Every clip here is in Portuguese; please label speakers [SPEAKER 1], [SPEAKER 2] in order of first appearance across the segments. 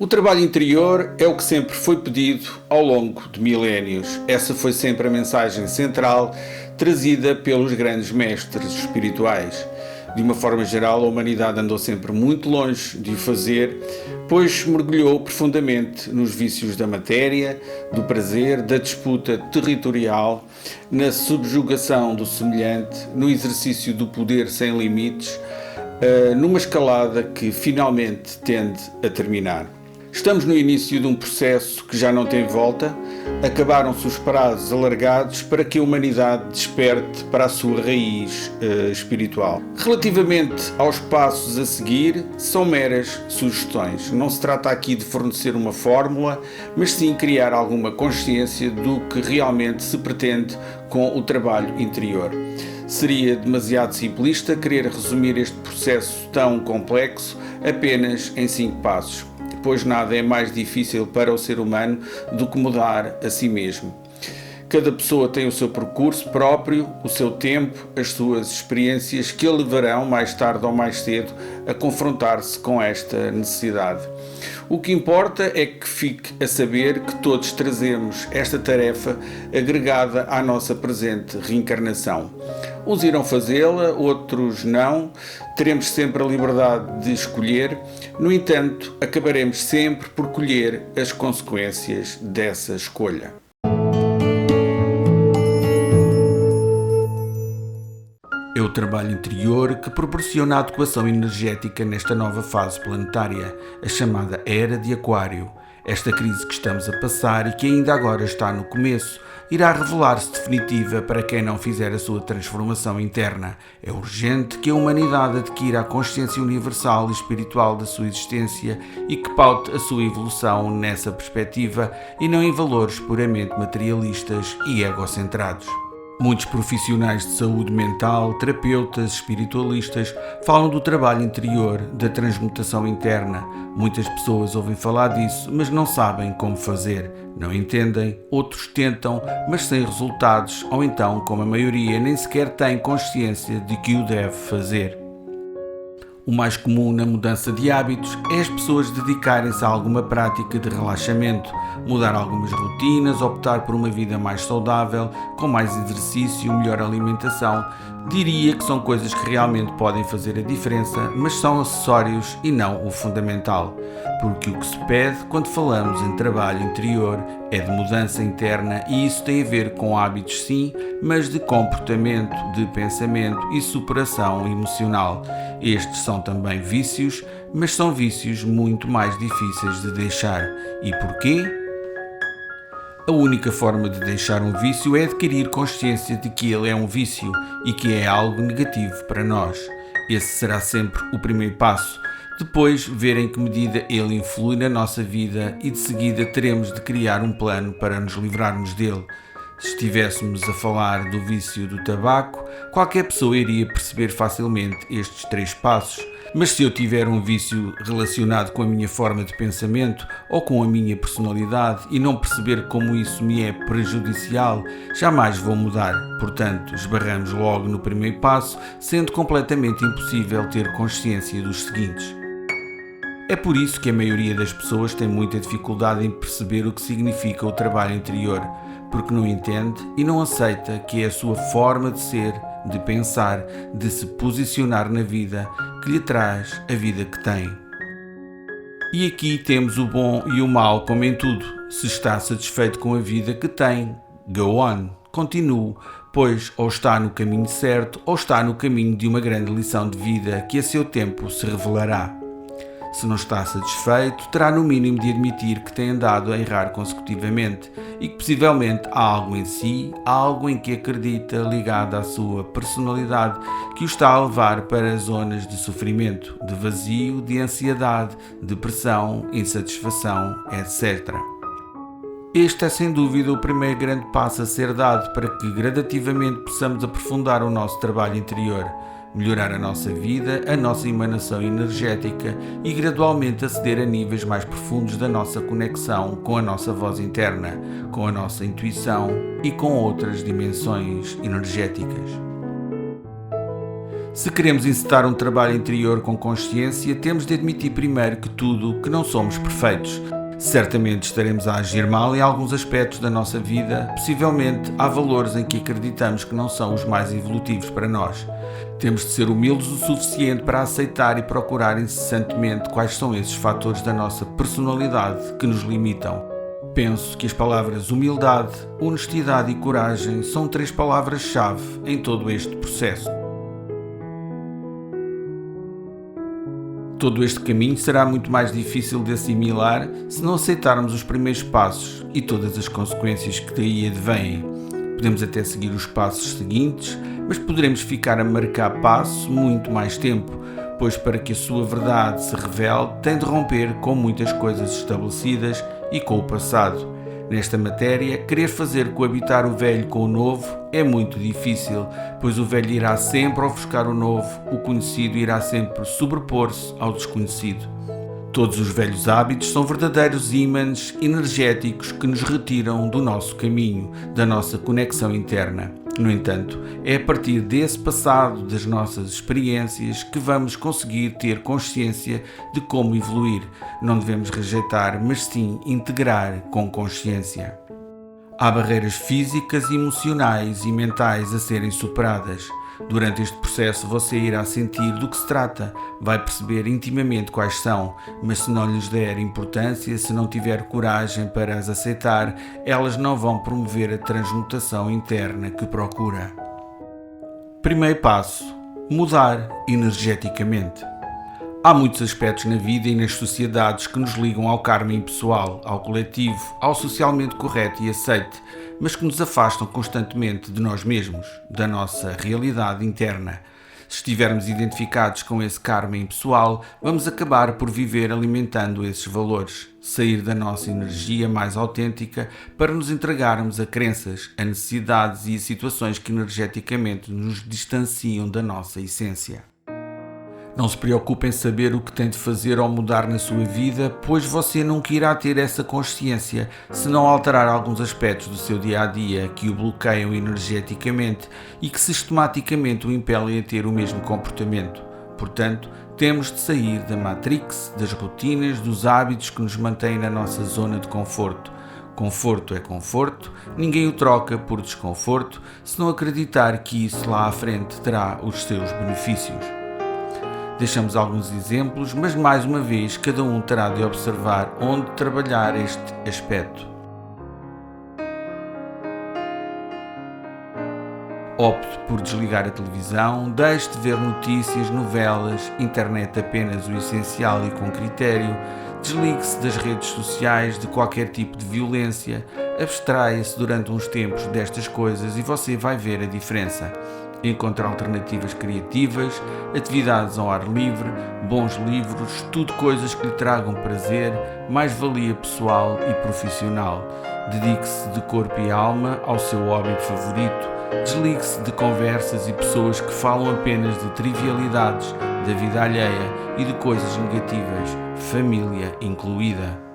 [SPEAKER 1] O trabalho interior é o que sempre foi pedido ao longo de milénios. Essa foi sempre a mensagem central trazida pelos grandes mestres espirituais. De uma forma geral, a humanidade andou sempre muito longe de o fazer, pois mergulhou profundamente nos vícios da matéria, do prazer, da disputa territorial, na subjugação do semelhante, no exercício do poder sem limites, numa escalada que finalmente tende a terminar. Estamos no início de um processo que já não tem volta. Acabaram-se os prazos alargados para que a humanidade desperte para a sua raiz espiritual. Relativamente aos passos a seguir, são meras sugestões. Não se trata aqui de fornecer uma fórmula, mas sim criar alguma consciência do que realmente se pretende com o trabalho interior. Seria demasiado simplista querer resumir este processo tão complexo apenas em 5 passos. Pois nada é mais difícil para o ser humano do que mudar a si mesmo. Cada pessoa tem o seu percurso próprio, o seu tempo, as suas experiências que a levarão, mais tarde ou mais cedo, a confrontar-se com esta necessidade. O que importa é que fique a saber que todos trazemos esta tarefa agregada à nossa presente reencarnação. Uns irão fazê-la, outros não. Teremos sempre a liberdade de escolher. No entanto, acabaremos sempre por colher as consequências dessa escolha. É o trabalho interior que proporciona a adequação energética nesta nova fase planetária, a chamada Era de Aquário. Esta crise que estamos a passar e que ainda agora está no começo, irá revelar-se definitiva para quem não fizer a sua transformação interna. É urgente que a humanidade adquira a consciência universal e espiritual da sua existência e que paute a sua evolução nessa perspectiva e não em valores puramente materialistas e egocentrados. Muitos profissionais de saúde mental, terapeutas, espiritualistas, falam do trabalho interior, da transmutação interna. Muitas pessoas ouvem falar disso, mas não sabem como fazer. Não entendem, outros tentam, mas sem resultados, ou então, como a maioria, nem sequer tem consciência de que o deve fazer. O mais comum na mudança de hábitos é as pessoas dedicarem-se a alguma prática de relaxamento, mudar algumas rotinas, optar por uma vida mais saudável, com mais exercício, melhor alimentação. Diria que são coisas que realmente podem fazer a diferença, mas são acessórios e não o fundamental. Porque o que se pede quando falamos em trabalho interior é de mudança interna e isso tem a ver com hábitos sim, mas de comportamento, de pensamento e superação emocional. Estes são também vícios, mas são vícios muito mais difíceis de deixar. E porquê? A única forma de deixar um vício é adquirir consciência de que ele é um vício e que é algo negativo para nós. Esse será sempre o primeiro passo. Depois, ver em que medida ele influi na nossa vida e de seguida teremos de criar um plano para nos livrarmos dele. Se estivéssemos a falar do vício do tabaco, qualquer pessoa iria perceber facilmente estes 3 passos. Mas se eu tiver um vício relacionado com a minha forma de pensamento ou com a minha personalidade e não perceber como isso me é prejudicial, jamais vou mudar. Portanto, esbarramos logo no primeiro passo, sendo completamente impossível ter consciência dos seguintes. É por isso que a maioria das pessoas tem muita dificuldade em perceber o que significa o trabalho interior, porque não entende e não aceita que é a sua forma de ser, de pensar, de se posicionar na vida que lhe traz a vida que tem. E aqui temos o bom e o mau como em tudo. Se está satisfeito com a vida que tem, go on, continue, pois ou está no caminho certo ou está no caminho de uma grande lição de vida que a seu tempo se revelará. Se não está satisfeito, terá no mínimo de admitir que tem andado a errar consecutivamente e que possivelmente há algo em si, algo em que acredita ligado à sua personalidade que o está a levar para zonas de sofrimento, de vazio, de ansiedade, depressão, insatisfação, etc. Este é sem dúvida o primeiro grande passo a ser dado para que gradativamente possamos aprofundar o nosso trabalho interior, melhorar a nossa vida, a nossa emanação energética e gradualmente aceder a níveis mais profundos da nossa conexão com a nossa voz interna, com a nossa intuição e com outras dimensões energéticas. Se queremos encetar um trabalho interior com consciência, temos de admitir primeiro que não somos perfeitos. Certamente estaremos a agir mal em alguns aspectos da nossa vida, possivelmente há valores em que acreditamos que não são os mais evolutivos para nós. Temos de ser humildes o suficiente para aceitar e procurar incessantemente quais são esses fatores da nossa personalidade que nos limitam. Penso que as palavras humildade, honestidade e coragem são 3 palavras-chave em todo este processo. Todo este caminho será muito mais difícil de assimilar se não aceitarmos os primeiros passos e todas as consequências que daí advêm. Podemos até seguir os passos seguintes, mas poderemos ficar a marcar passo muito mais tempo, pois para que a sua verdade se revele, tem de romper com muitas coisas estabelecidas e com o passado. Nesta matéria, querer fazer coabitar o velho com o novo é muito difícil, pois o velho irá sempre ofuscar o novo, o conhecido irá sempre sobrepor-se ao desconhecido. Todos os velhos hábitos são verdadeiros ímãs energéticos que nos retiram do nosso caminho, da nossa conexão interna. No entanto, é a partir desse passado, das nossas experiências, que vamos conseguir ter consciência de como evoluir. Não devemos rejeitar, mas sim integrar com consciência. Há barreiras físicas, emocionais e mentais a serem superadas. Durante este processo você irá sentir do que se trata, vai perceber intimamente quais são, mas se não lhes der importância, se não tiver coragem para as aceitar, elas não vão promover a transmutação interna que procura. Primeiro passo: mudar energeticamente. Há muitos aspectos na vida e nas sociedades que nos ligam ao karma impessoal, ao coletivo, ao socialmente correto e aceite, mas que nos afastam constantemente de nós mesmos, da nossa realidade interna. Se estivermos identificados com esse karma impessoal, vamos acabar por viver alimentando esses valores, sair da nossa energia mais autêntica para nos entregarmos a crenças, a necessidades e a situações que energeticamente nos distanciam da nossa essência. Não se preocupe em saber o que tem de fazer ou mudar na sua vida, pois você nunca irá ter essa consciência se não alterar alguns aspectos do seu dia-a-dia que o bloqueiam energeticamente e que sistematicamente o impelem a ter o mesmo comportamento. Portanto, temos de sair da matrix, das rotinas, dos hábitos que nos mantêm na nossa zona de conforto. Conforto é conforto, ninguém o troca por desconforto, se não acreditar que isso lá à frente terá os seus benefícios. Deixamos alguns exemplos, mas mais uma vez cada um terá de observar onde trabalhar este aspecto. Opte por desligar a televisão, deixe de ver notícias, novelas, internet apenas o essencial e com critério, desligue-se das redes sociais, de qualquer tipo de violência, abstraia-se durante uns tempos destas coisas e você vai ver a diferença. Encontre alternativas criativas, atividades ao ar livre, bons livros, estude coisas que lhe tragam prazer, mais-valia pessoal e profissional. Dedique-se de corpo e alma ao seu hobby favorito, desligue-se de conversas e pessoas que falam apenas de trivialidades, da vida alheia e de coisas negativas, família incluída.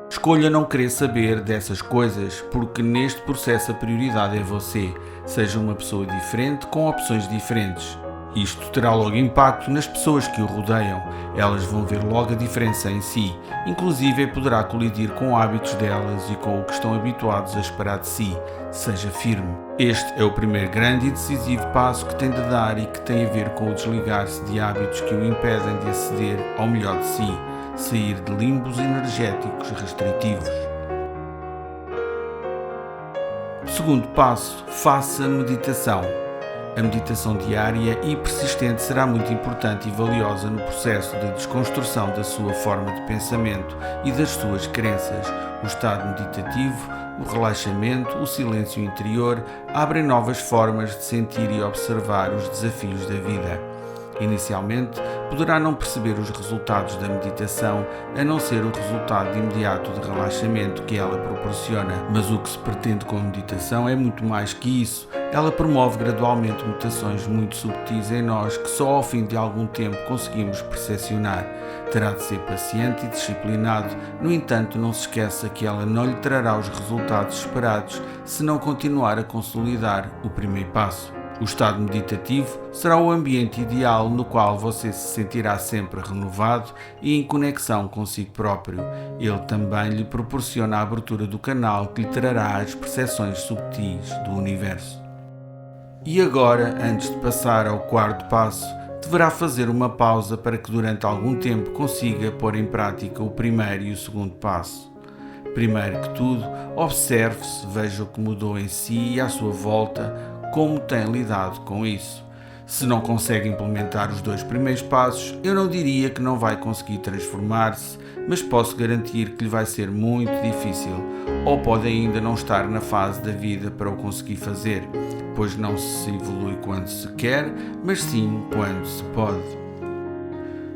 [SPEAKER 1] Escolha não querer saber dessas coisas, porque neste processo a prioridade é você. Seja uma pessoa diferente com opções diferentes. Isto terá logo impacto nas pessoas que o rodeiam. Elas vão ver logo a diferença em si, inclusive poderá colidir com hábitos delas e com o que estão habituados a esperar de si. Seja firme. Este é o primeiro grande e decisivo passo que tem de dar e que tem a ver com o desligar-se de hábitos que o impedem de aceder ao melhor de si. Sair de limbos energéticos restritivos. Segundo passo, faça meditação. A meditação diária e persistente será muito importante e valiosa no processo de desconstrução da sua forma de pensamento e das suas crenças. O estado meditativo, o relaxamento, o silêncio interior abrem novas formas de sentir e observar os desafios da vida. Inicialmente, poderá não perceber os resultados da meditação, a não ser o resultado imediato de relaxamento que ela proporciona. Mas o que se pretende com a meditação é muito mais que isso. Ela promove gradualmente mutações muito subtis em nós que só ao fim de algum tempo conseguimos percepcionar. Terá de ser paciente e disciplinado, no entanto não se esqueça que ela não lhe trará os resultados esperados se não continuar a consolidar o primeiro passo. O estado meditativo será o ambiente ideal no qual você se sentirá sempre renovado e em conexão consigo próprio. Ele também lhe proporciona a abertura do canal que lhe trará as percepções subtis do universo. E agora, antes de passar ao quarto passo, deverá fazer uma pausa para que durante algum tempo consiga pôr em prática o primeiro e o segundo passo. Primeiro que tudo, observe-se, veja o que mudou em si e à sua volta, como tem lidado com isso. Se não consegue implementar os 2 primeiros passos, eu não diria que não vai conseguir transformar-se, mas posso garantir que lhe vai ser muito difícil, ou pode ainda não estar na fase da vida para o conseguir fazer, pois não se evolui quando se quer, mas sim quando se pode.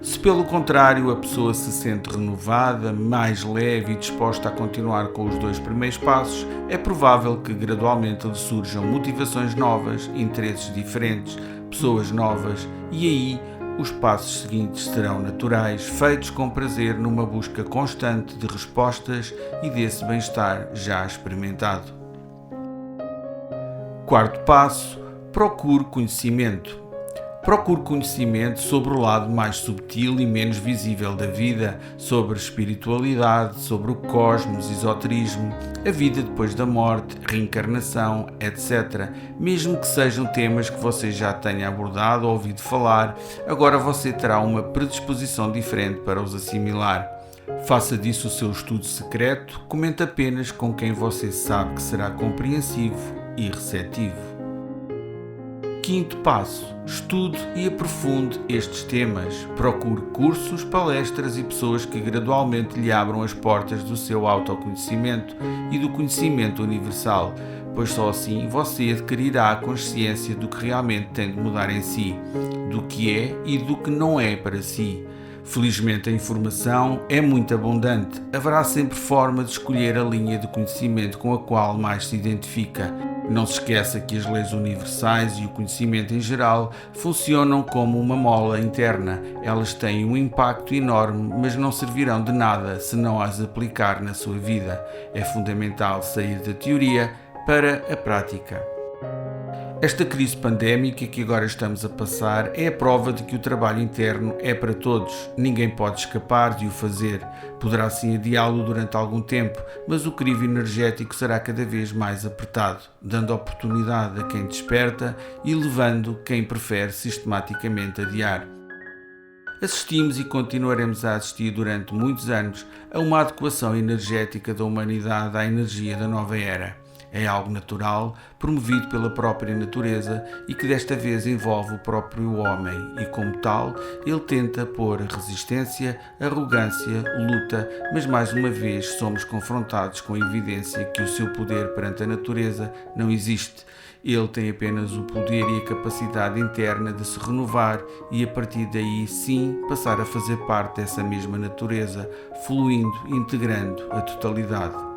[SPEAKER 1] Se pelo contrário a pessoa se sente renovada, mais leve e disposta a continuar com os 2 primeiros passos, é provável que gradualmente lhe surjam motivações novas, interesses diferentes, pessoas novas e aí os passos seguintes serão naturais, feitos com prazer numa busca constante de respostas e desse bem-estar já experimentado. Quarto passo, procure conhecimento. Procure conhecimento sobre o lado mais subtil e menos visível da vida, sobre espiritualidade, sobre o cosmos, esoterismo, a vida depois da morte, reencarnação, etc. Mesmo que sejam temas que você já tenha abordado ou ouvido falar, agora você terá uma predisposição diferente para os assimilar. Faça disso o seu estudo secreto, comente apenas com quem você sabe que será compreensivo e receptivo. Quinto passo, estude e aprofunde estes temas. Procure cursos, palestras e pessoas que gradualmente lhe abram as portas do seu autoconhecimento e do conhecimento universal, pois só assim você adquirirá a consciência do que realmente tem de mudar em si, do que é e do que não é para si. Felizmente a informação é muito abundante. Haverá sempre forma de escolher a linha de conhecimento com a qual mais se identifica. Não se esqueça que as leis universais e o conhecimento em geral funcionam como uma mola interna. Elas têm um impacto enorme, mas não servirão de nada se não as aplicar na sua vida. É fundamental sair da teoria para a prática. Esta crise pandémica que agora estamos a passar é a prova de que o trabalho interno é para todos. Ninguém pode escapar de o fazer. Poderá sim adiá-lo durante algum tempo, mas o crivo energético será cada vez mais apertado, dando oportunidade a quem desperta e levando quem prefere sistematicamente adiar. Assistimos e continuaremos a assistir durante muitos anos a uma adequação energética da humanidade à energia da nova era. É algo natural, promovido pela própria natureza e que desta vez envolve o próprio homem e, como tal, ele tenta pôr a resistência, arrogância, luta, mas mais uma vez somos confrontados com a evidência que o seu poder perante a natureza não existe. Ele tem apenas o poder e a capacidade interna de se renovar e, a partir daí, sim, passar a fazer parte dessa mesma natureza, fluindo, integrando a totalidade.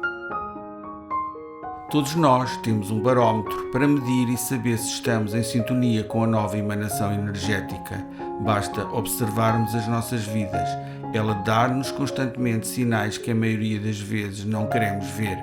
[SPEAKER 1] Todos nós temos um barómetro para medir e saber se estamos em sintonia com a nova emanação energética. Basta observarmos as nossas vidas. Ela dá-nos constantemente sinais que a maioria das vezes não queremos ver.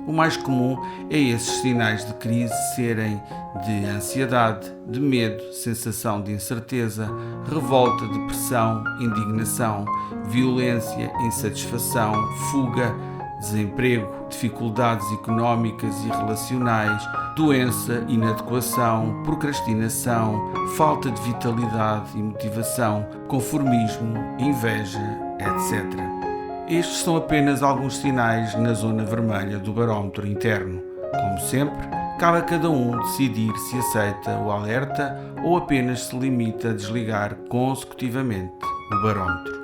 [SPEAKER 1] O mais comum é esses sinais de crise serem de ansiedade, de medo, sensação de incerteza, revolta, depressão, indignação, violência, insatisfação, fuga, desemprego, dificuldades económicas e relacionais, doença, inadequação, procrastinação, falta de vitalidade e motivação, conformismo, inveja, etc. Estes são apenas alguns sinais na zona vermelha do barómetro interno. Como sempre, cabe a cada um decidir se aceita o alerta ou apenas se limita a desligar consecutivamente o barómetro.